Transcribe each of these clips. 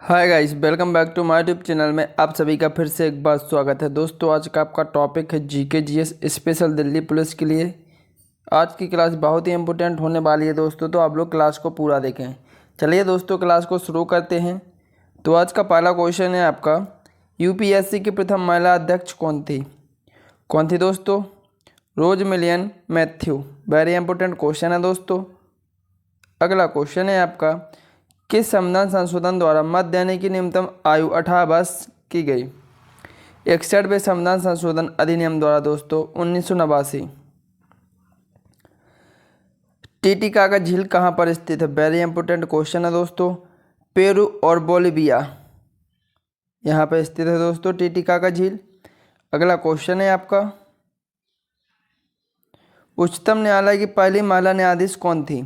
Hi guys, welcome back to my YouTube channel में आप सभी का फिर से एक बार स्वागत है। दोस्तों, आज का आपका टॉपिक है GK GS special Delhi police के लिए। आज की क्लास बहुत ही इंपॉर्टेंट होने वाली है दोस्तों, तो आप लोग क्लास को पूरा देखें। चलिए दोस्तों, क्लास को शुरू करते हैं। तो आज का पहला क्वेश्चन है आपका, यूपीएससी की प्रथम महिला अध्यक्ष कौन थी? कौन थी दोस्तों? Rose Millian Mathew. Very important question है दोस्तों। अगला क्वेश्चन है आपका, किस संविधान संशोधन द्वारा मत देने की न्यूनतम आयु 18 वर्ष की गई? 61वें संविधान संशोधन अधिनियम द्वारा दोस्तों 1989। टीटीकाका झील कहाँ पर स्थित है? वेरी इंपॉर्टेंट क्वेश्चन है दोस्तों। पेरू और बोलिविया यहाँ पर स्थित है दोस्तों टीटीकाका झील। अगला क्वेश्चन है आपका, उच्चतम न्यायालय की पहली महिला न्यायाधीश कौन थी?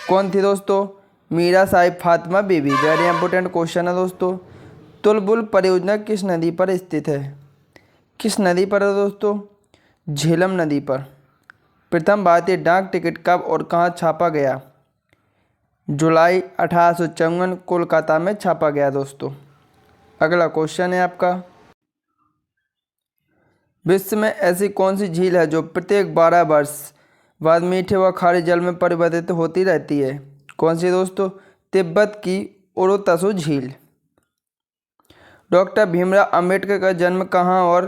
कौन थी दोस्तों? मीरा साहिब फातिमा बीबी। वेरी इंपॉर्टेंट क्वेश्चन है दोस्तों। तुलबुल परियोजना किस नदी पर स्थित है? किस नदी पर है दोस्तों? झेलम नदी पर। प्रथम भारतीय डाक टिकट कब और कहाँ छापा गया? जुलाई 1854 कोलकाता में छापा गया दोस्तों। अगला क्वेश्चन है आपका, विश्व में ऐसी कौन सी झील है जो प्रत्येक 12 वर्ष बाद मीठे व खारे जल में परिवर्तित होती रहती है? कौन सी दोस्तों? तिब्बत की ओरोतसु झील। डॉक्टर भीमराव अंबेडकर का जन्म कहाँ और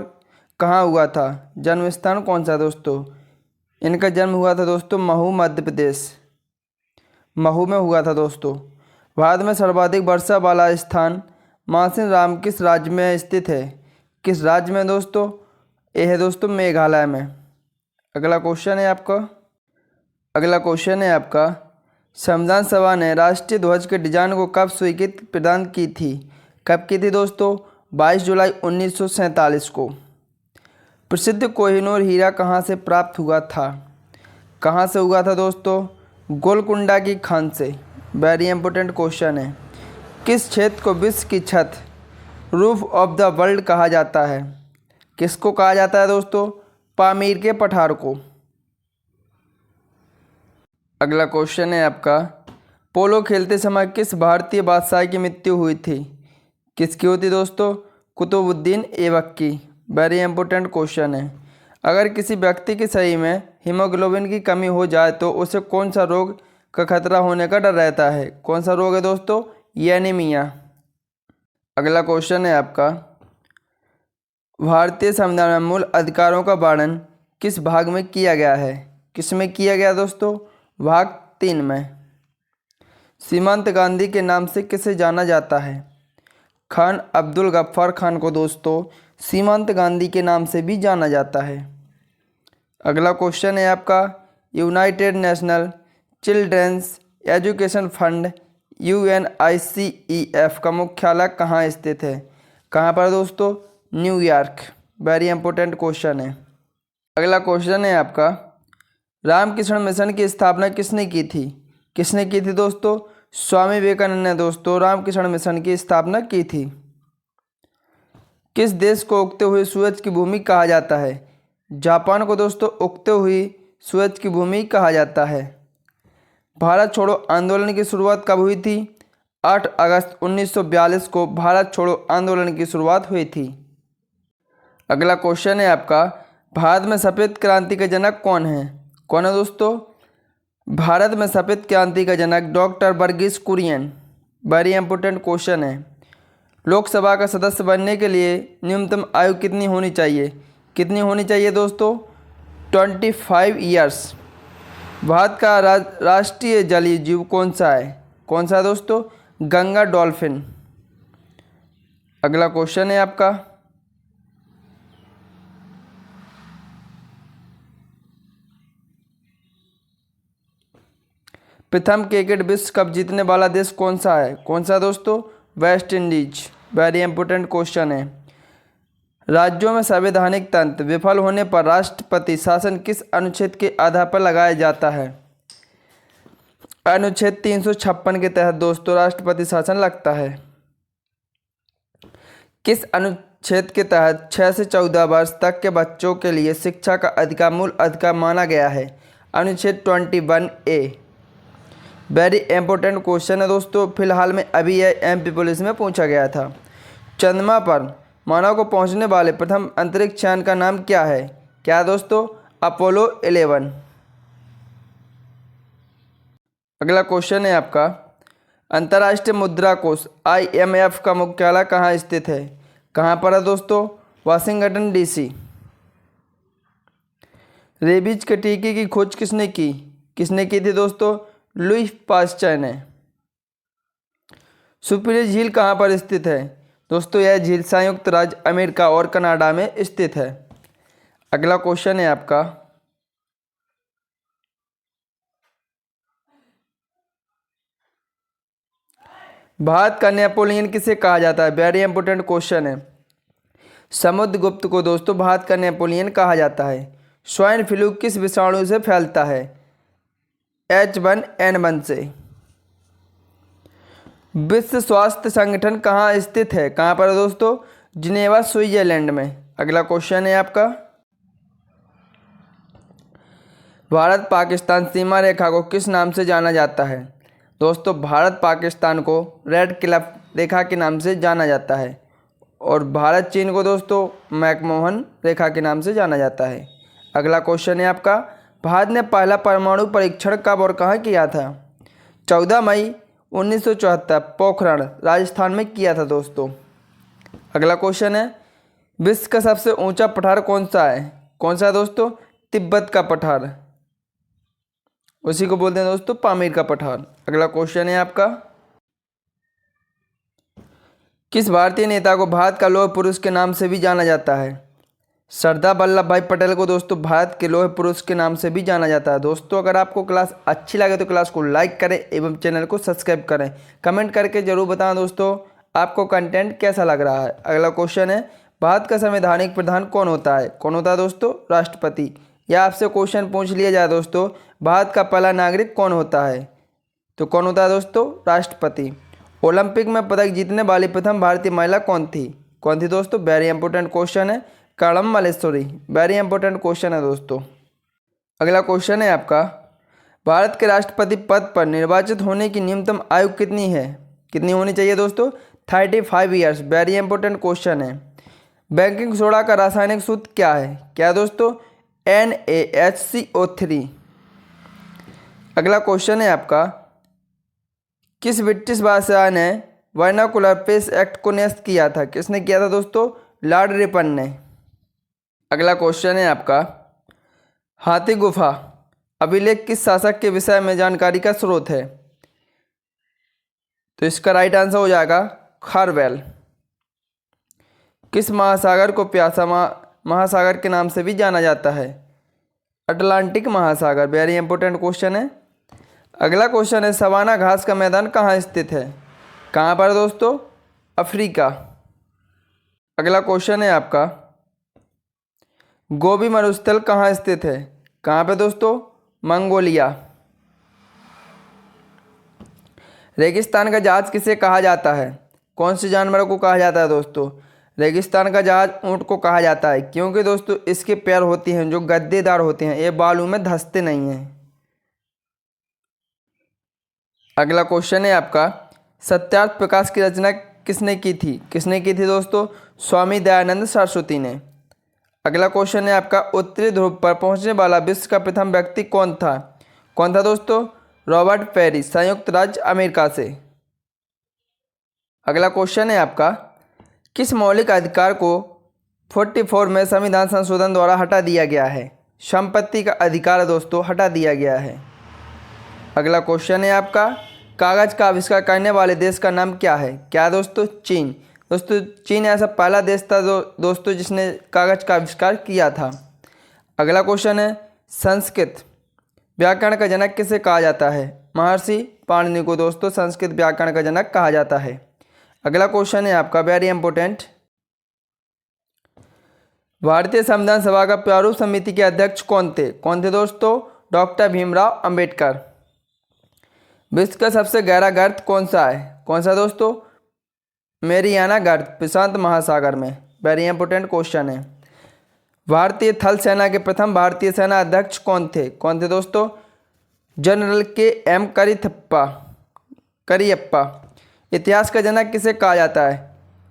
कहाँ हुआ था? जन्म स्थान कौन सा दोस्तों? इनका जन्म हुआ था दोस्तों महू, मध्य प्रदेश। महू में हुआ था दोस्तों। भारत में सर्वाधिक वर्षा वाला स्थान मासिन राम किस राज्य में स्थित है? किस राज्य में दोस्तों? यह है दोस्तों मेघालय में। अगला क्वेश्चन है आपका, संविधान सभा ने राष्ट्रीय ध्वज के डिजाइन को कब स्वीकृति प्रदान की थी? कब की थी दोस्तों? 22 जुलाई 1947 को। प्रसिद्ध कोहिनूर हीरा कहाँ से प्राप्त हुआ था? कहाँ से हुआ था दोस्तों? गोलकुंडा की खान से। वेरी इंपॉर्टेंट क्वेश्चन है। किस क्षेत्र को विश्व की छत, रूफ ऑफ द वर्ल्ड कहा जाता है? किसको कहा जाता है दोस्तों? पामीर के पठार को। अगला क्वेश्चन है आपका, पोलो खेलते समय किस भारतीय बादशाह की मृत्यु हुई थी? किसकी होती दोस्तों? कुतुबुद्दीन ऐबक की। वेरी इंपॉर्टेंट क्वेश्चन है। अगर किसी व्यक्ति के शरीर में हीमोग्लोबिन की कमी हो जाए तो उसे कौन सा रोग का खतरा होने का डर रहता है? कौन सा रोग है दोस्तों? एनीमिया। अगला क्वेश्चन है आपका, भारतीय संविधान में मूल अधिकारों का वर्णन किस भाग में किया गया है? किस में किया गया दोस्तों? भाग 3 में। सीमांत गांधी के नाम से किसे जाना जाता है? खान अब्दुल गफ्फार खान को दोस्तों सीमांत गांधी के नाम से भी जाना जाता है। अगला क्वेश्चन है आपका, United National Children's Education Fund UNICEF का मुख्यालय कहाँ स्थित है? कहाँ पर दोस्तों? न्यूयॉर्क। वेरी इंपॉर्टेंट क्वेश्चन है। अगला क्वेश्चन है आपका, रामकृष्ण मिशन की स्थापना किसने की थी? किसने की थी दोस्तों? स्वामी विवेकानंद ने दोस्तों रामकृष्ण मिशन की स्थापना की थी। किस देश को उगते हुए सूरज की भूमि कहा जाता है? जापान को दोस्तों उगते हुई सूरज की भूमि कहा जाता है। भारत छोड़ो आंदोलन की शुरुआत कब हुई थी? 8 अगस्त 1942 को भारत छोड़ो आंदोलन की शुरुआत हुई थी। अगला क्वेश्चन है आपका, भारत में सफ़ेद क्रांति के जनक कौन है? कौन है दोस्तों? भारत में सफ़ेद क्रांति का जनक doctor Verghese Kurien. Very important question है। लोकसभा का सदस्य बनने के लिए न्यूनतम आयु कितनी होनी चाहिए? कितनी होनी चाहिए दोस्तों? 25 ईयर्स। भारत का राष्ट्रीय जलीय जीव कौन सा है? कौन सा है दोस्तों? गंगा डॉल्फिन। अगला क्वेश्चन है आपका, प्रथम क्रिकेट विश्व कप जीतने वाला देश कौन सा है? कौन सा दोस्तों? West Indies. Very important question है। राज्यों में संवैधानिक तंत्र विफल होने पर राष्ट्रपति शासन किस अनुच्छेद के आधार पर लगाया जाता है? अनुच्छेद 356 के तहत दोस्तों राष्ट्रपति शासन लगता है। किस अनुच्छेद के तहत 6 से 14 वर्ष तक के बच्चों के लिए शिक्षा का अधिकार मूल अधिकार माना गया है? अनुच्छेद 21A। वेरी इंपॉर्टेंट क्वेश्चन है दोस्तों, फिलहाल में अभी यह एमपी पुलिस में पूछा गया था। चंद्रमा पर मानव को पहुंचने वाले प्रथम अंतरिक्ष यान का नाम क्या है? क्या दोस्तों? अपोलो 11। अगला क्वेश्चन है आपका, अंतर्राष्ट्रीय मुद्रा कोष IMF का मुख्यालय कहाँ स्थित है? कहाँ पर है दोस्तों? Washington DC। रेबीज के टीके की खोज किसने की? किसने की थी दोस्तों? लुई पास्चर ने। सुपीरियर झील कहाँ पर स्थित है? दोस्तों यह झील संयुक्त राज्य अमेरिका और कनाडा में स्थित है। अगला क्वेश्चन है आपका, भारत का नेपोलियन किसे कहा जाता है? वेरी इंपोर्टेंट क्वेश्चन है। समुद्रगुप्त को दोस्तों भारत का नेपोलियन कहा जाता है। स्वाइन फ्लू किस विषाणु से फैलता है? H1N1 से। विश्व स्वास्थ्य संगठन कहाँ स्थित है? कहाँ पर है दोस्तों? जिनेवा स्विट्जरलैंड में। अगला क्वेश्चन है आपका, भारत पाकिस्तान सीमा रेखा को किस नाम से जाना जाता है? दोस्तों भारत पाकिस्तान को रेड क्लिफ रेखा के नाम से जाना जाता है और भारत चीन को दोस्तों मैकमोहन रेखा के नाम से जाना जाता है। अगला क्वेश्चन है आपका, भारत ने पहला परमाणु परीक्षण कब और कहाँ किया था? 14 मई 1974 पोखरण राजस्थान में किया था दोस्तों। अगला क्वेश्चन है, विश्व का सबसे ऊंचा पठार कौन सा है? कौन सा है दोस्तों? तिब्बत का पठार, उसी को बोलते हैं दोस्तों पामीर का पठार। अगला क्वेश्चन है आपका, किस भारतीय नेता को भारत का लौह पुरुष के नाम से भी जाना जाता है? सरदार वल्लभ भाई पटेल को दोस्तों भारत के लौह पुरुष के नाम से भी जाना जाता है। दोस्तों अगर आपको क्लास अच्छी लगे तो क्लास को लाइक करें एवं चैनल को सब्सक्राइब करें। कमेंट करके जरूर बताएं दोस्तों आपको कंटेंट कैसा लग रहा है। अगला क्वेश्चन है, भारत का संवैधानिक प्रधान कौन होता है? कौन होता है दोस्तों? राष्ट्रपति। या आपसे क्वेश्चन पूछ लिया जाए दोस्तों, भारत का पहला नागरिक कौन होता है? तो कौन होता है दोस्तों? राष्ट्रपति। ओलंपिक में पदक जीतने वाली प्रथम भारतीय महिला कौन थी? कौन थी दोस्तों? वेरी इंपॉर्टेंट क्वेश्चन है, Karnam Malleswari. Very important question है दोस्तों। अगला क्वेश्चन है आपका, भारत के राष्ट्रपति पद पर निर्वाचित होने की न्यूनतम आयु कितनी है? कितनी होनी चाहिए दोस्तों? 35 ईयर्स। वेरी इंपॉर्टेंट क्वेश्चन है। बेकिंग सोडा का रासायनिक सूत्र क्या है? क्या दोस्तों? NaHCO3। अगला क्वेश्चन है आपका, किस ब्रिटिश बादशाह ने वर्नाकुलर प्रेस एक्ट को निरस्त किया था? किसने किया था दोस्तों? लॉर्ड रिपन ने। अगला क्वेश्चन है आपका, हाथी गुफा अभिलेख किस शासक के विषय में जानकारी का स्रोत है? तो इसका राइट आंसर हो जाएगा खारवेल। किस महासागर को प्यासा महासागर के नाम से भी जाना जाता है? अटलांटिक महासागर। वेरी इंपॉर्टेंट क्वेश्चन है। अगला क्वेश्चन है, सवाना घास का मैदान कहाँ स्थित है? कहाँ पर दोस्तों? अफ्रीका। अगला क्वेश्चन है आपका, गोबी मरुस्थल कहाँ स्थित है? कहाँ पे दोस्तों? मंगोलिया। रेगिस्तान का जहाज किसे कहा जाता है? कौन से जानवर को कहा जाता है दोस्तों? रेगिस्तान का जहाज ऊंट को कहा जाता है, क्योंकि दोस्तों इसके पैर होते हैं जो गद्देदार होते हैं, ये बालू में धंसते नहीं हैं। अगला क्वेश्चन है आपका, सत्यार्थ प्रकाश की रचना किसने की थी? किसने की थी दोस्तों? स्वामी दयानंद सरस्वती ने। अगला क्वेश्चन है आपका, उत्तरी ध्रुव पर पहुंचने वाला विश्व का प्रथम व्यक्ति कौन था? कौन था दोस्तों? रॉबर्ट पेरी, संयुक्त राज्य अमेरिका से। अगला क्वेश्चन है आपका, किस मौलिक अधिकार को 44 में संविधान संशोधन द्वारा हटा दिया गया है? संपत्ति का अधिकार दोस्तों हटा दिया गया है। अगला क्वेश्चन है आपका, कागज का आविष्कार करने वाले देश का नाम क्या है? क्या दोस्तों? चीन। दोस्तों चीन ऐसा पहला देश था दोस्तों जिसने कागज का आविष्कार किया था। अगला क्वेश्चन है, संस्कृत व्याकरण का जनक किसे कहा जाता है? महर्षि पाणिनि को दोस्तों संस्कृत व्याकरण का जनक कहा जाता है। अगला क्वेश्चन है आपका, वेरी इंपॉर्टेंट, भारतीय संविधान सभा का प्रारूप समिति के अध्यक्ष कौन थे? कौन थे दोस्तों? डॉक्टर भीमराव अंबेडकर। विश्व का सबसे गहरा गर्त कौन सा है? कौन सा दोस्तों? मेरियाना गर्त, प्रशांत महासागर में। वेरी इंपॉर्टेंट क्वेश्चन है। भारतीय थल सेना के प्रथम भारतीय सेना अध्यक्ष कौन थे? कौन थे दोस्तों? जनरल के एम करियप्पा। इतिहास का जनक किसे कहा जाता है?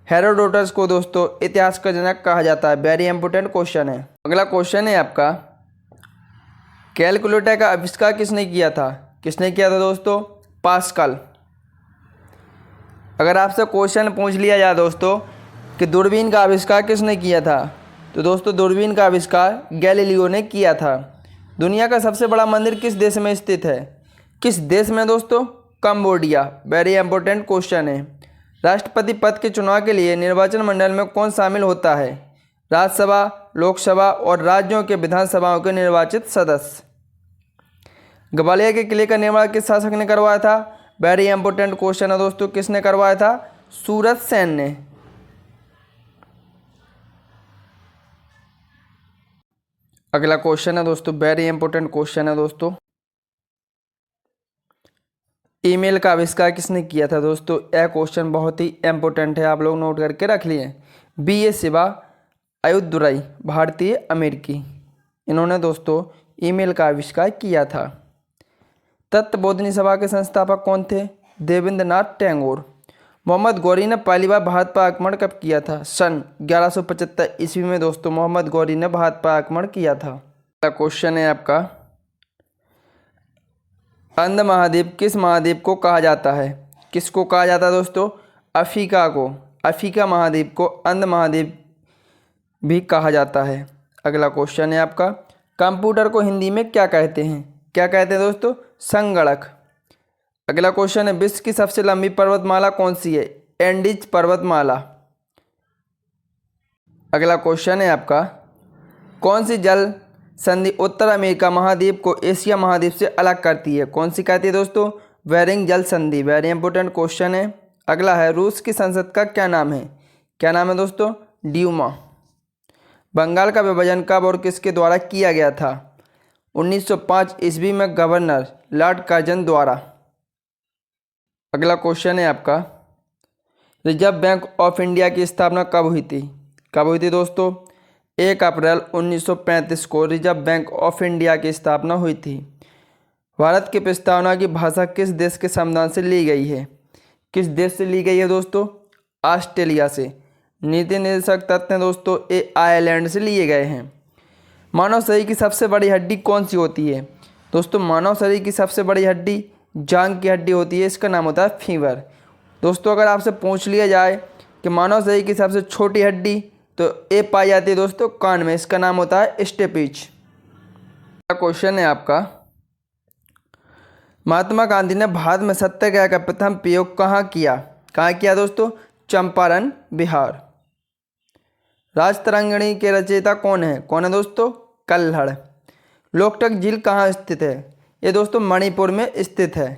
हेरोडोटस को दोस्तों इतिहास का जनक कहा जाता है। वेरी इंपॉर्टेंट क्वेश्चन है। अगला क्वेश्चन है आपका, कैलकुलेटर का आविष्कार किसने किया था? किसने किया था दोस्तों? पास्कल। अगर आपसे क्वेश्चन पूछ लिया जाए दोस्तों कि दूरबीन का आविष्कार किसने किया था, तो दोस्तों दूरबीन का आविष्कार गैलीलियो ने किया था। दुनिया का सबसे बड़ा मंदिर किस देश में स्थित है? किस देश में दोस्तों? कंबोडिया। वेरी इंपॉर्टेंट क्वेश्चन है। राष्ट्रपति पद के चुनाव के लिए निर्वाचन मंडल में कौन शामिल होता है? राज्यसभा, लोकसभा और राज्यों के विधानसभाओं के निर्वाचित सदस्य। ग्वालियर के किले का निर्माण किस शासक ने करवाया था? वेरी इंपॉर्टेंट क्वेश्चन है दोस्तों, किसने करवाया था? सूरत सेन ने। अगला क्वेश्चन है दोस्तों, वेरी इंपॉर्टेंट क्वेश्चन है दोस्तों, ईमेल का आविष्कार किसने किया था? दोस्तों यह क्वेश्चन बहुत ही इंपॉर्टेंट है, आप लोग नोट करके रख लिए। बी.ए. शिवा अय्युदुरई, भारतीय अमेरिकी, इन्होंने दोस्तों ईमेल का आविष्कार किया था। तत्वबोधिनी सभा के संस्थापक कौन थे? देवेंद्रनाथ टैगोर। मोहम्मद गौरी ने पहली बार भारत पर आक्रमण कब किया था? सन 1175 ईस्वी में दोस्तों मोहम्मद गौरी ने भारत पर आक्रमण किया था। अगला क्वेश्चन है आपका, अंध महाद्वीप किस महाद्वीप को कहा जाता है? किसको कहा जाता है दोस्तों? अफ्रीका को। अफ्रीका महाद्वीप को अंध महाद्वीप भी कहा जाता है। अगला क्वेश्चन है आपका, कंप्यूटर को हिंदी में क्या कहते हैं? क्या कहते हैं दोस्तों? संगणक। अगला क्वेश्चन है, विश्व की सबसे लंबी पर्वतमाला कौन सी है? एंडीज पर्वतमाला। अगला क्वेश्चन है आपका, कौन सी जल संधि उत्तर अमेरिका महाद्वीप को एशिया महाद्वीप से अलग करती है? कौन सी कहती है दोस्तों? बेरिंग जल संधि। वेरी इंपॉर्टेंट क्वेश्चन है। अगला है, रूस की संसद का क्या नाम है? क्या नाम है दोस्तों? ड्यूमा। बंगाल का विभाजन कब और किसके द्वारा किया गया था? 1905 ईस्वी में गवर्नर लॉर्ड कर्जन द्वारा। अगला क्वेश्चन है आपका, रिजर्व बैंक ऑफ इंडिया की स्थापना कब हुई थी? कब हुई थी दोस्तों? 1 अप्रैल 1935 को रिजर्व बैंक ऑफ इंडिया की स्थापना हुई थी। भारत की प्रस्तावना की भाषा किस देश के संविधान से ली गई है? किस देश से ली गई है दोस्तों? ऑस्ट्रेलिया से। नीति निर्देशक तत्व हैं दोस्तों ये आयरलैंड से लिए गए हैं। मानव शरीर की सबसे बड़ी हड्डी कौन सी होती है? दोस्तों मानव शरीर की सबसे बड़ी हड्डी जांघ की हड्डी होती है, इसका नाम होता है फीवर। दोस्तों अगर आपसे पूछ लिया जाए कि मानव शरीर की सबसे छोटी हड्डी, तो ये पाई जाती है दोस्तों कान में, इसका नाम होता है स्टेपिच। क्वेश्चन है आपका, महात्मा गांधी ने भारत में सत्याग्रह का प्रथम प्रयोग कहाँ किया? कहाँ किया दोस्तों? चंपारण, बिहार। राजतरंगिणी के रचयिता कौन है? कौन है दोस्तों? कल्हड़। लोकटक झील कहाँ स्थित है? ये दोस्तों मणिपुर में स्थित है।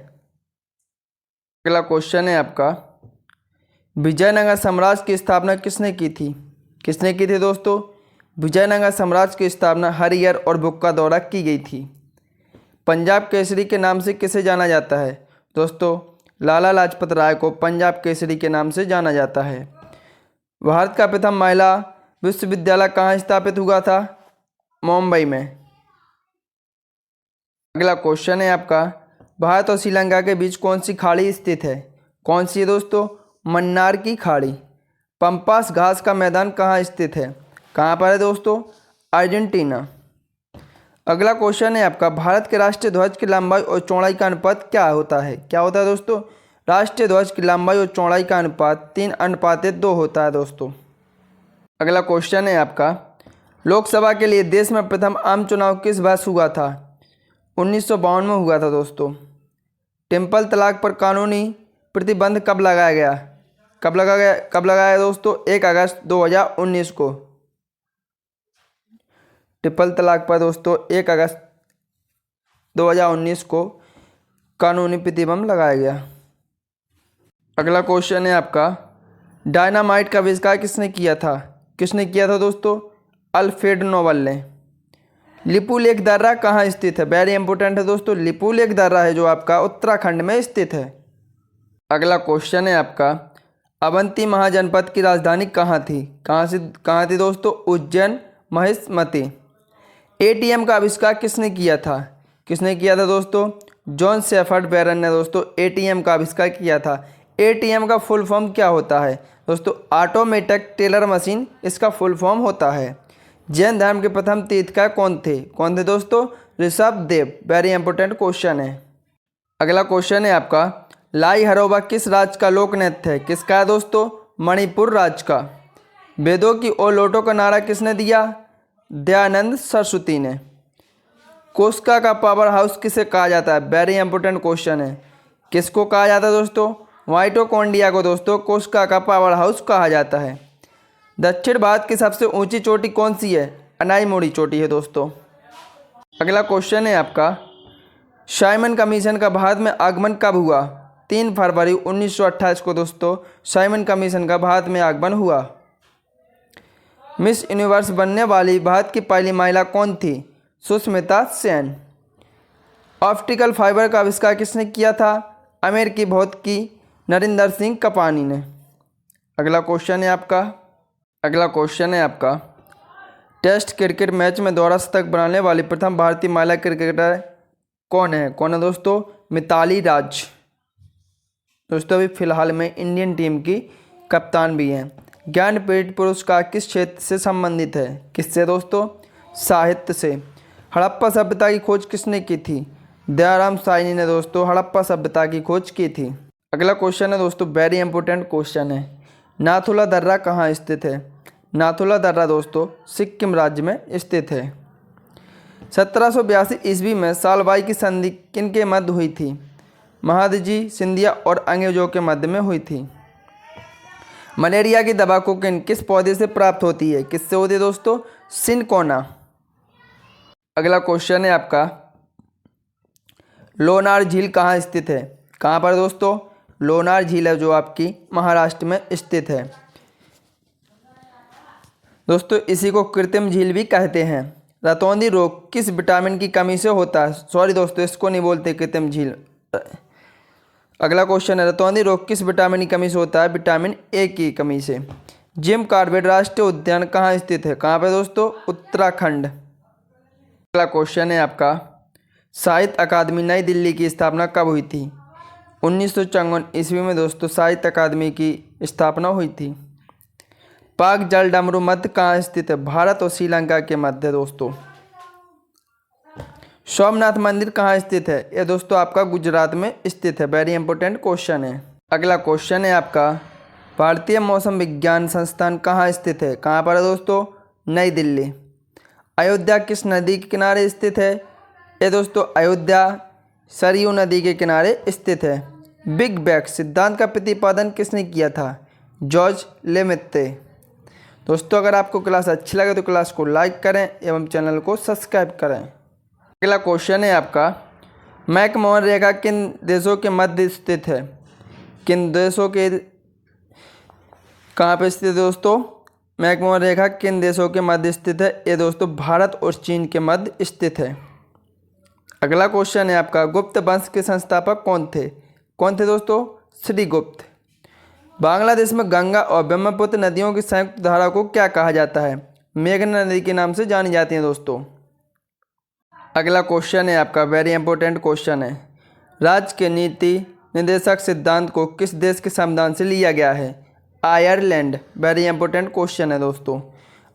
अगला क्वेश्चन है आपका, विजयनगर साम्राज्य की स्थापना किसने की थी? किसने की थी दोस्तों? विजयनगर साम्राज्य की स्थापना हरिहर और बुक्का द्वारा की गई थी। पंजाब केसरी के नाम से किसे जाना जाता है? दोस्तों लाला लाजपत राय को पंजाब केसरी के नाम से जाना जाता है। भारत का प्रथम महिला विश्वविद्यालय कहाँ स्थापित हुआ था? मुंबई में। अगला क्वेश्चन है आपका, भारत और श्रीलंका के बीच कौन सी खाड़ी स्थित है? कौन सी है दोस्तों? मन्नार की खाड़ी। पंपास घास का मैदान कहाँ स्थित है? कहाँ पर है दोस्तों? अर्जेंटीना। अगला क्वेश्चन है आपका, भारत के राष्ट्रीय ध्वज की लंबाई और चौड़ाई का अनुपात क्या होता है? क्या होता है दोस्तों? राष्ट्रीय ध्वज की लंबाई और चौड़ाई का अनुपात 3:2 होता है दोस्तों। अगला क्वेश्चन है आपका, लोकसभा के लिए देश में प्रथम आम चुनाव किस वर्ष हुआ था? 1952 में हुआ था दोस्तों। ट्रिपल तलाक पर कानूनी प्रतिबंध कब लगाया गया? कब लगाया दोस्तों? 1 अगस्त 2019 को। ट्रिपल तलाक पर दोस्तों 1 अगस्त 2019 को कानूनी प्रतिबंध लगाया गया। अगला क्वेश्चन है आपका, डायनामाइट का आविष्कार किसने किया था? किसने किया था दोस्तों? अल्फ्रेड नोबल ने। लिपुलेख दर्रा कहाँ स्थित है? वेरी इंपॉर्टेंट है दोस्तों, लिपुलेख दर्रा है जो आपका उत्तराखंड में स्थित है। अगला क्वेश्चन है आपका, अवंती महाजनपद की राजधानी कहाँ थी? कहाँ थी दोस्तों? उज्जैन, महिष्मती। एटीएम का आविष्कार किसने किया था? किसने किया था दोस्तों? जॉन शेफर्ड बैरन ने दोस्तों एटीएम का आविष्कार किया था। एटीएम का फुल फॉर्म क्या होता है दोस्तों? ऑटोमेटिक टेलर मशीन इसका फुल फॉर्म होता है। जैन धर्म के प्रथम तीर्थकर कौन थे दोस्तों? Rishabh Dev. Very important question है। अगला क्वेश्चन है आपका, लाई हरोबा किस राज्य का लोक नृत्य है? किसका है दोस्तों? मणिपुर राज्य का। वेदों की ओर लौटो का नारा किसने दिया? दयानंद सरस्वती ने। कोस्का का पावर हाउस किसे कहा जाता है? वेरी इंपॉर्टेंट क्वेश्चन है। किसको कहा जाता है दोस्तों? माइटोकॉन्ड्रिया को दोस्तों कोस्का का पावर हाउस कहा जाता है। दक्षिण भारत की सबसे ऊंची चोटी कौन सी है? अनाईमोड़ी चोटी है दोस्तों। अगला क्वेश्चन है आपका, साइमन कमीशन का भारत में आगमन कब हुआ? 3 फरवरी 1928 को दोस्तों साइमन कमीशन का भारत में आगमन हुआ। मिस यूनिवर्स बनने वाली भारत की पहली महिला कौन थी? सुष्मिता सेन। ऑप्टिकल फाइबर का आविष्कार किसने किया था? अमेरिकी भौतिकी नरेंद्र सिंह कपानी ने। अगला क्वेश्चन है आपका, टेस्ट क्रिकेट मैच में दोहरा शतक बनाने वाली प्रथम भारतीय महिला क्रिकेटर कौन है दोस्तों? मिताली राज। दोस्तों अभी फिलहाल में इंडियन टीम की कप्तान भी हैं। ज्ञानपीठ पुरस्कार किस क्षेत्र से संबंधित है? किससे दोस्तों? साहित्य से। हड़प्पा सभ्यता की खोज किसने की थी? दयाराम साइनी ने दोस्तों हड़प्पा सभ्यता की खोज की थी। अगला क्वेश्चन है दोस्तों, वेरी इंपॉर्टेंट क्वेश्चन है। नाथुला दर्रा कहाँ स्थित है? नाथुला दर्रा दोस्तों सिक्किम राज्य में स्थित है। 1782 ईस्वी में सालबाई की संधि किनके मध्य हुई थी? महादजी, सिंधिया और अंग्रेजों के मध्य में हुई थी। मलेरिया की दवा को किस पौधे से प्राप्त होती है? किससे होती है दोस्तों? सिनकोना। अगला क्वेश्चन है आपका, लोनार झील कहाँ स्थित है? कहाँ पर दोस्तों? लोनार झील है जो आपकी महाराष्ट्र में स्थित है। दोस्तों इसी को कृत्रिम झील भी कहते हैं। रतौंधी रोग किस विटामिन की कमी से होता है? सॉरी दोस्तों इसको नहीं बोलते कृत्रिम झील। अगला क्वेश्चन है, रतौंधी रोग किस विटामिन की कमी से होता है? विटामिन ए की कमी से। जिम कॉर्बेट राष्ट्रीय उद्यान कहाँ स्थित है? कहाँ पे दोस्तों? उत्तराखंड। अगला क्वेश्चन है आपका, साहित्य अकादमी नई दिल्ली की स्थापना कब हुई थी? 1954 ईस्वी में दोस्तों साहित्य अकादमी की स्थापना हुई थी। पाक जल डमरू मध्य कहाँ स्थित है? भारत और श्रीलंका के मध्य दोस्तों। सोमनाथ मंदिर कहाँ स्थित है? ये दोस्तों आपका गुजरात में स्थित है। वेरी इंपॉर्टेंट क्वेश्चन है। अगला क्वेश्चन है आपका, भारतीय मौसम विज्ञान संस्थान कहाँ स्थित है? कहाँ पर है दोस्तों? नई दिल्ली। अयोध्या किस नदी के किनारे स्थित है? ये दोस्तों अयोध्या सरयू नदी के किनारे स्थित है। बिग बैंग सिद्धांत का प्रतिपादन किसने किया था? George Lemaître. दोस्तों अगर आपको क्लास अच्छी लगे तो क्लास को लाइक करें एवं चैनल को सब्सक्राइब करें। अगला क्वेश्चन है आपका, मैकमोहन रेखा किन देशों के मध्य स्थित है? किन देशों के कहाँ पे स्थित है दोस्तों? मैकमोहन रेखा किन देशों के मध्य स्थित है? ये दोस्तों भारत और चीन के मध्य स्थित है। अगला क्वेश्चन है आपका, गुप्त वंश के संस्थापक कौन थे दोस्तों? श्रीगुप्त। बांग्लादेश में गंगा और ब्रह्मपुत्र नदियों की संयुक्त धारा को क्या कहा जाता है? मेघना नदी के नाम से जानी जाती है दोस्तों। अगला क्वेश्चन है आपका, वेरी इंपॉर्टेंट क्वेश्चन है। राज्य के नीति निर्देशक सिद्धांत को किस देश के संविधान से लिया गया है? आयरलैंड। वेरी इंपॉर्टेंट क्वेश्चन है दोस्तों।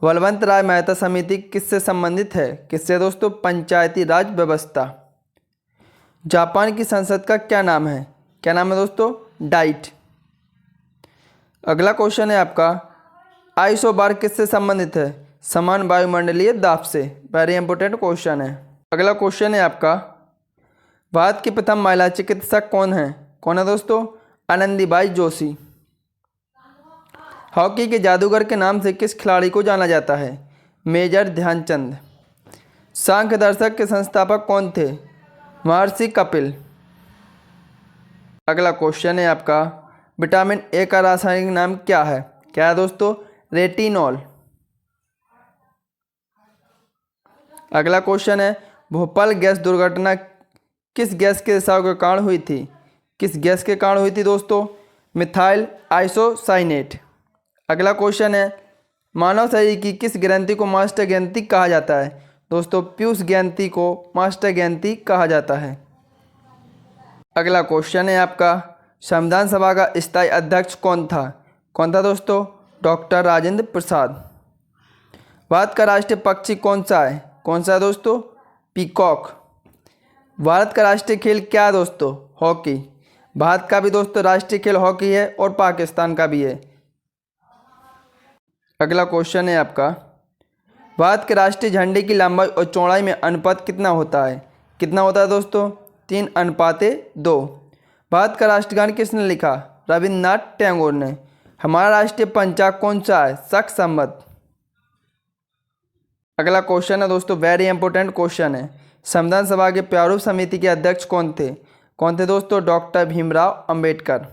बलवंत राय मेहता समिति किससे संबंधित है? किससे दोस्तों? पंचायती राज व्यवस्था। जापान की संसद का क्या नाम है? क्या नाम है दोस्तों? डाइट। अगला क्वेश्चन है आपका, आइसोबार किससे संबंधित है? समान वायुमंडलीय दाब से। वेरी इंपॉर्टेंट क्वेश्चन है। अगला क्वेश्चन है आपका, भारत की प्रथम महिला चिकित्सक कौन है दोस्तों? आनंदीबाई जोशी। हॉकी के जादूगर के नाम से किस खिलाड़ी को जाना जाता है? मेजर ध्यानचंद। सांख्य दर्शक के संस्थापक कौन थे? महर्षि कपिल। अगला क्वेश्चन है आपका, विटामिन ए का रासायनिक नाम क्या है? क्या है दोस्तों? रेटिनॉल। अगला क्वेश्चन है, भोपाल गैस दुर्घटना किस गैस के रिसाव के कारण हुई थी? किस गैस के कारण हुई थी दोस्तों? Methyl isocyanate. अगला क्वेश्चन है, मानव शरीर की किस ग्रंथि को मास्टर ग्रंथि कहा जाता है? दोस्तों पीयूष ग्रंथि को मास्टर ग्रंथि कहा जाता है। अगला क्वेश्चन है आपका, संविधान सभा का स्थायी अध्यक्ष कौन था? कौन था दोस्तों? डॉक्टर राजेंद्र प्रसाद। भारत का राष्ट्रीय पक्षी कौन सा है? कौन सा है दोस्तों? पीकॉक। भारत का राष्ट्रीय खेल क्या है दोस्तों? हॉकी। भारत का भी दोस्तों राष्ट्रीय खेल हॉकी है और पाकिस्तान का भी है। अगला क्वेश्चन है आपका, भारत के राष्ट्रीय झंडे की लंबाई और चौड़ाई में अनुपात कितना होता है? कितना होता है दोस्तों? 3:2। भारत का राष्ट्रगान किसने लिखा? रविन्द्रनाथ टैगोर ने। हमारा राष्ट्रीय पंचांग कौन सा है? शक संवत। अगला क्वेश्चन है दोस्तों, वेरी इंपॉर्टेंट क्वेश्चन है, संविधान सभा के प्रारूप समिति के अध्यक्ष कौन थे? कौन थे दोस्तों? डॉक्टर भीमराव अंबेडकर।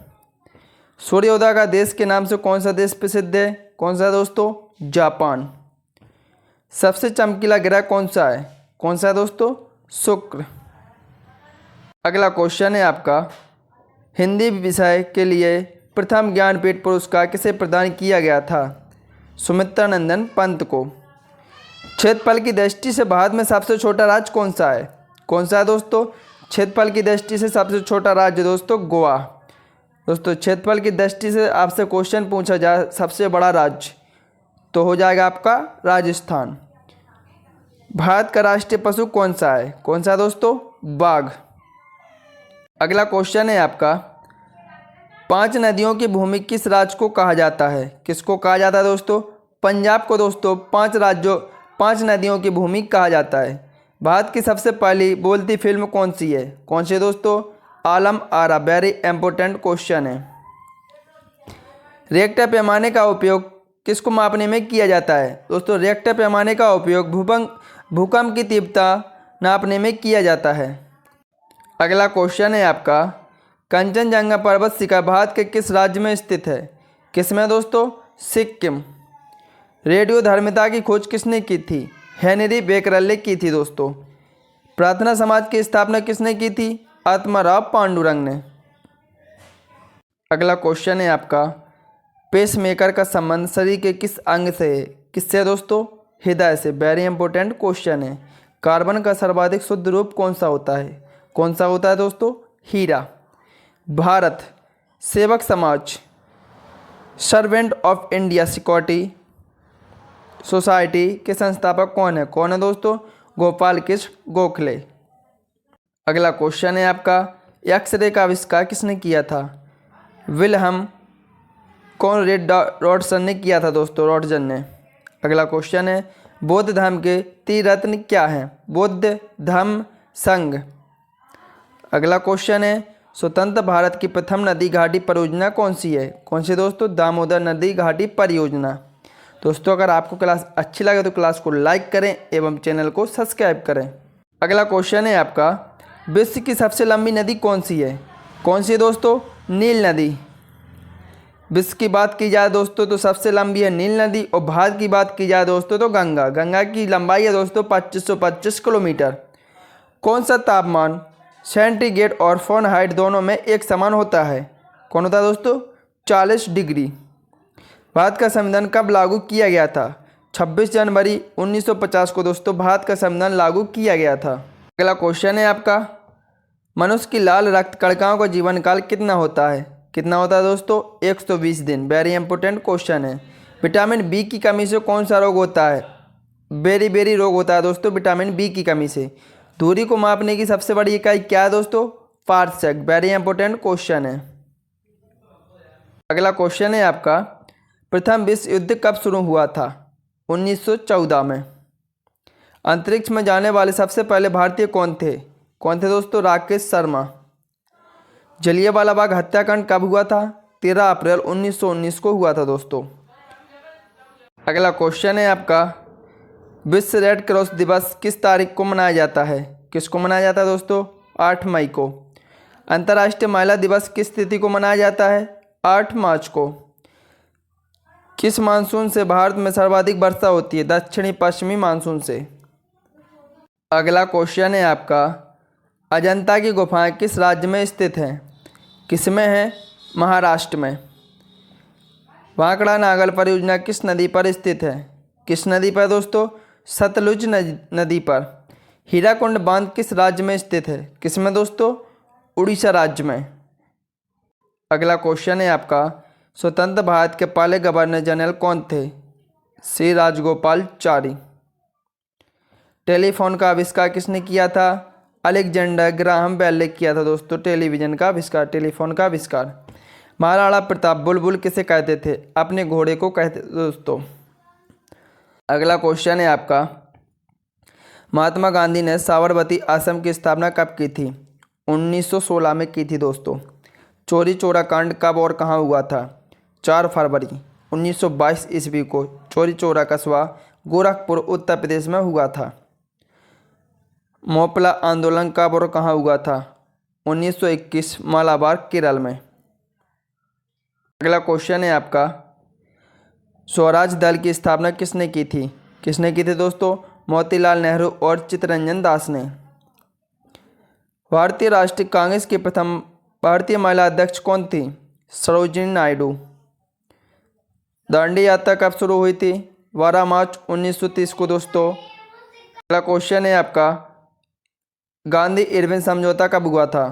सूर्योदय का देश के नाम से कौन सा देश प्रसिद्ध है? कौन सा है दोस्तों? जापान। सबसे चमकीला ग्रह कौन सा है? कौन सा है दोस्तों? शुक्र। अगला क्वेश्चन है आपका, हिंदी विषय के लिए प्रथम ज्ञानपीठ पुरस्कार किसे प्रदान किया गया था? सुमित्रानंदन पंत को। क्षेत्रफल की दृष्टि से भारत में सबसे छोटा राज्य कौन सा है? कौन सा है दोस्तों? क्षेत्रफल की दृष्टि से सबसे छोटा राज्य दोस्तों गोवा। दोस्तों क्षेत्रफल की दृष्टि से आपसे क्वेश्चन पूछा जाए सबसे बड़ा राज्य, तो हो जाएगा आपका राजस्थान। भारत का राष्ट्रीय पशु कौन सा है? कौन सा है दोस्तों? बाघ। अगला क्वेश्चन है आपका, 5 नदियों की भूमि किस राज्य को कहा जाता है? किसको कहा जाता है दोस्तों? पंजाब को दोस्तों 5 नदियों की भूमि कहा जाता है। भारत की सबसे पहली बोलती फिल्म कौन सी है? कौन सी दोस्तों? Alam Ara. Very important question है। रिएक्टर पैमाने का उपयोग किसको मापने में किया जाता है? दोस्तों रिएक्टर पैमाने का उपयोग भूकंप की तीव्रता नापने में किया जाता है। अगला क्वेश्चन है आपका, कंचनजंगा पर्वत शिखर भारत के किस राज्य में स्थित है? किसमें दोस्तों? सिक्किम। रेडियोधर्मिता की खोज किसने की थी? हेनरी बेकरल ने की थी दोस्तों। प्रार्थना समाज की स्थापना किसने की थी? आत्माराव पांडुरंग ने। अगला क्वेश्चन है आपका, पेसमेकर का संबंध शरीर के किस अंग से है? किससे दोस्तों? हृदय से। वेरी इंपॉर्टेंट क्वेश्चन है। कार्बन का सर्वाधिक शुद्ध रूप कौन सा होता है? कौन सा होता है दोस्तों? हीरा। भारत सेवक समाज servant of India security society के संस्थापक कौन है? कौन है दोस्तों? गोपाल कृष्ण गोखले। अगला क्वेश्चन है आपका, एक्सरे का आविष्कार किसने किया था? विल्हम कॉनरेड रॉडसन ने किया था दोस्तों, रॉडसन ने। अगला क्वेश्चन है, बौद्ध धर्म के त्रिरत्न क्या हैं? बुद्ध, धम्म, संघ। अगला क्वेश्चन है, स्वतंत्र भारत की प्रथम नदी घाटी परियोजना कौन सी है? कौन सी दोस्तों? दामोदर नदी घाटी परियोजना। दोस्तों अगर आपको क्लास अच्छी लगे तो क्लास को लाइक करें एवं चैनल को सब्सक्राइब करें। अगला क्वेश्चन है आपका, विश्व की सबसे लंबी नदी कौन सी है? कौन सी है दोस्तों? नील नदी। विश्व की बात की जाए दोस्तों तो सबसे लंबी है नील नदी, और भारत की बात की जाए दोस्तों तो गंगा। गंगा की लंबाई है दोस्तों 2525 किलोमीटर। कौन सा तापमान सेंटीग्रेड और फ़ारेनहाइट दोनों में एक समान होता है? कौन होता है दोस्तों? 40 डिग्री। भारत का संविधान कब लागू किया गया था? 26 जनवरी 1950 को दोस्तों भारत का संविधान लागू किया गया था। अगला क्वेश्चन है आपका, मनुष्य की लाल रक्त कणिकाओं का जीवन काल कितना होता है? कितना होता है दोस्तों? 120 दिन। वेरी इंपॉर्टेंट क्वेश्चन है। विटामिन बी की कमी से कौन सा रोग होता है? बेरी रोग होता है दोस्तों विटामिन बी की कमी से। दूरी को मापने की सबसे बड़ी इकाई क्या है दोस्तों? पारसेक। वेरी इंपॉर्टेंट क्वेश्चन है। अगला क्वेश्चन है आपका, प्रथम विश्व युद्ध कब शुरू हुआ था? 1914 में। अंतरिक्ष में जाने वाले सबसे पहले भारतीय कौन थे? कौन थे दोस्तों? राकेश शर्मा। जलियांवाला बाग हत्याकांड कब हुआ था? 13 अप्रैल 1919 को हुआ था दोस्तों। अगला क्वेश्चन है आपका, विश्व रेड क्रॉस दिवस किस तारीख को मनाया जाता है? किसको मनाया जाता है दोस्तों? 8 मई को। अंतर्राष्ट्रीय महिला दिवस किस तिथि को मनाया जाता है? 8 मार्च को। किस मानसून से भारत में सर्वाधिक वर्षा होती है? दक्षिणी पश्चिमी मानसून से। अगला क्वेश्चन है आपका, अजंता की गुफाएं किस राज्य में स्थित हैं? किसमें है? महाराष्ट्र में। भाखड़ा नागल परियोजना किस नदी पर स्थित है? किस नदी पर दोस्तों? सतलुज नदी पर। हीराकुंड बांध किस राज्य में स्थित है? किसमें दोस्तों? उड़ीसा राज्य में। अगला क्वेश्चन है आपका, स्वतंत्र भारत के पहले गवर्नर जनरल कौन थे? श्री राजगोपालचारी। टेलीफोन का आविष्कार किसने किया था? अलेक्जेंडर ग्राहम बेल ने किया था दोस्तों टेलीविजन का आविष्कार, टेलीफोन का आविष्कार। महाराणा प्रताप बुलबुल किसे कहते थे? अपने घोड़े को कहते थे दोस्तों। अगला क्वेश्चन है आपका, महात्मा गांधी ने साबरमती आश्रम की स्थापना कब की थी? 1916 में की थी दोस्तों। चौरी चौरा कांड कब और कहाँ हुआ था? 4 फरवरी 1922 ईस्वी को चौरी चौरा कस्बा गोरखपुर उत्तर प्रदेश में हुआ था। मोपला आंदोलन कब और कहाँ हुआ था? 1921 मालाबार केरल में। अगला क्वेश्चन है आपका, स्वराज दल की स्थापना किसने की थी? किसने की थी दोस्तों? मोतीलाल नेहरू और चित्तरंजन दास ने। भारतीय राष्ट्रीय कांग्रेस की प्रथम भारतीय महिला अध्यक्ष कौन थी? सरोजिनी नायडू। दांडी यात्रा कब शुरू हुई थी? 12 मार्च 1930 को दोस्तों। अगला क्वेश्चन है आपका, गांधी इरविन समझौता कब हुआ था?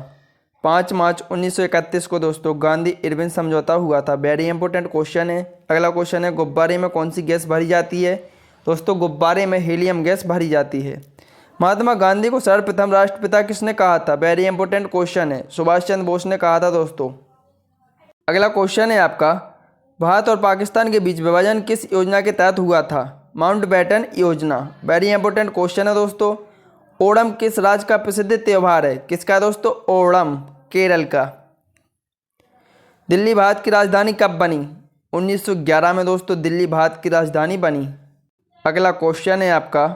5 मार्च 1931 को दोस्तों गांधी इरविन समझौता हुआ था। वेरी इंपॉर्टेंट क्वेश्चन है। अगला क्वेश्चन है, गुब्बारे में कौन सी गैस भरी जाती है? दोस्तों गुब्बारे में हीलियम गैस भरी जाती है। महात्मा गांधी को सर्वप्रथम राष्ट्रपिता किसने कहा था? वेरी इंपॉर्टेंट क्वेश्चन है, सुभाष चंद्र बोस ने कहा था दोस्तों। अगला क्वेश्चन है आपका, भारत और पाकिस्तान के बीच विभाजन किस योजना के तहत हुआ था? माउंटबेटन योजना। वेरी इंपॉर्टेंट क्वेश्चन है दोस्तों। ओणम किस राज्य का प्रसिद्ध त्यौहार है? किसका दोस्तों? ओणम, केरल का। दिल्ली भारत की राजधानी कब बनी? 1911 में दोस्तों दिल्ली भारत की राजधानी बनी। अगला क्वेश्चन है आपका,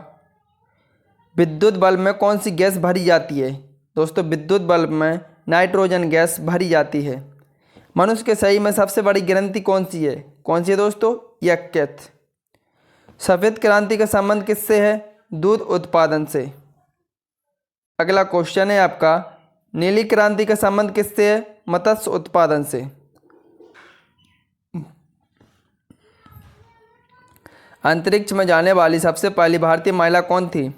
विद्युत बल्ब में कौन सी गैस भरी जाती है? दोस्तों विद्युत बल्ब में नाइट्रोजन गैस भरी जाती है। मनुष्य के शरीर में सबसे बड़ी ग्रंथि कौन सी है? कौन सी है दोस्तों? यकृत। सफ़ेद क्रांति का संबंध किससे है? दूध उत्पादन से। अगला क्वेश्चन है आपका, नीली क्रांति का संबंध किससे है? मत्स्य उत्पादन से। अंतरिक्ष में जाने वाली सबसे पहली भारतीय महिला कौन थी?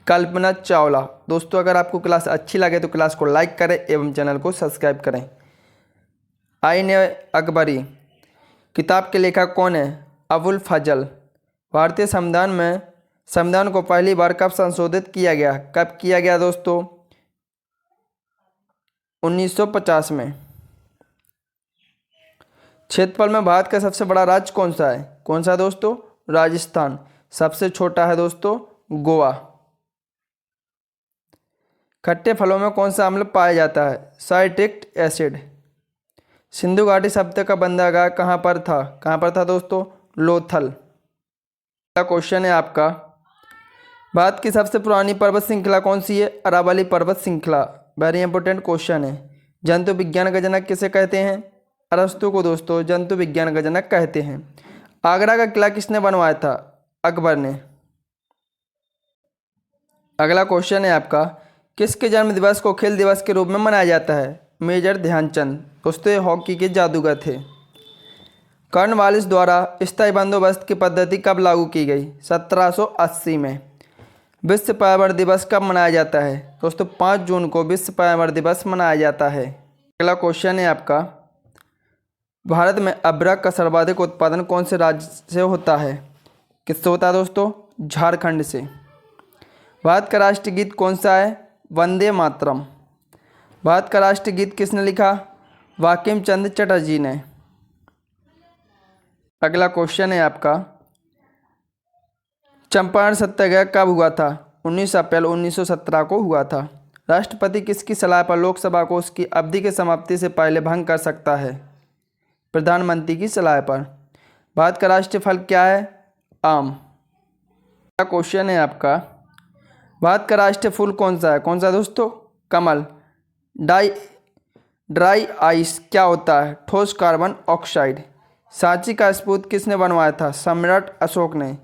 कल्पना चावला। दोस्तों अगर आपको क्लास अच्छी लगे तो क्लास को लाइक करें एवं चैनल को सब्सक्राइब करें। आईन अकबरी किताब के लेखक कौन है? अबुल फजल। भारतीय संविधान को पहली बार कब संशोधित किया गया? कब किया गया दोस्तों? 1950 में। क्षेत्रफल में भारत का सबसे बड़ा राज्य कौन सा है? कौन सा दोस्तों? राजस्थान। सबसे छोटा है दोस्तों गोवा। खट्टे फलों में कौन सा अम्ल पाया जाता है? Citric acid. सिंधु घाटी सभ्यता का बंदरगाह कहाँ पर था? कहाँ पर था दोस्तों? लोथल। अगला क्वेश्चन है आपका, भारत की सबसे पुरानी पर्वत श्रृंखला कौन सी है? अरावली पर्वत श्रृंखला। वेरी इंपॉर्टेंट क्वेश्चन है। जंतु विज्ञान का जनक किसे कहते हैं? अरस्तु को दोस्तों जंतु विज्ञान का जनक कहते हैं। आगरा का किला किसने बनवाया था? अकबर ने। अगला क्वेश्चन है आपका, किसके जन्म दिवस को खेल दिवस के रूप में मनाया जाता है? मेजर ध्यानचंद। दोस्तों ये हॉकी के जादूगर थे। कॉर्नवालिस द्वारा स्थायी बंदोबस्त की पद्धति कब लागू की गई? 1780 में। विश्व पर्यावरण दिवस कब मनाया जाता है? दोस्तों 5 जून को विश्व पर्यावरण दिवस मनाया जाता है। अगला क्वेश्चन है आपका, भारत में अदरक का सर्वाधिक उत्पादन कौन से राज्य से होता है? किससे होता है दोस्तों? झारखंड से। भारत का राष्ट्रीय गीत कौन सा है? वंदे मातरम। भारत का राष्ट्रीय गीत किसने लिखा? बंकिम चंद्र चटर्जी ने। अगला क्वेश्चन है आपका, चंपारण सत्याग्रह कब हुआ था? 19 अप्रैल 1917 को हुआ था। राष्ट्रपति किसकी सलाह पर लोकसभा को उसकी अवधि की समाप्ति से पहले भंग कर सकता है? प्रधानमंत्री की सलाह पर। भारत का राष्ट्रीय फल क्या है? आम। अगला क्वेश्चन है आपका, भारत का राष्ट्रीय फूल कौन सा है? कौन सा दोस्तों? कमल। ड्राई आइस क्या होता है? ठोस कार्बन ऑक्साइड। सांची का स्तूप किसने बनवाया था? सम्राट अशोक ने।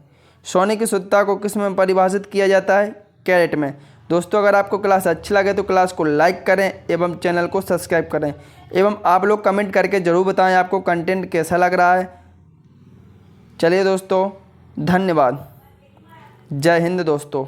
सोने की शुद्धता को किस में परिभाषित किया जाता है? कैरेट में। दोस्तों अगर आपको क्लास अच्छी लगे तो क्लास को लाइक करें एवं चैनल को सब्सक्राइब करें एवं आप लोग कमेंट करके ज़रूर बताएं आपको कंटेंट कैसा लग रहा है। चलिए दोस्तों, धन्यवाद। जय हिंद दोस्तों।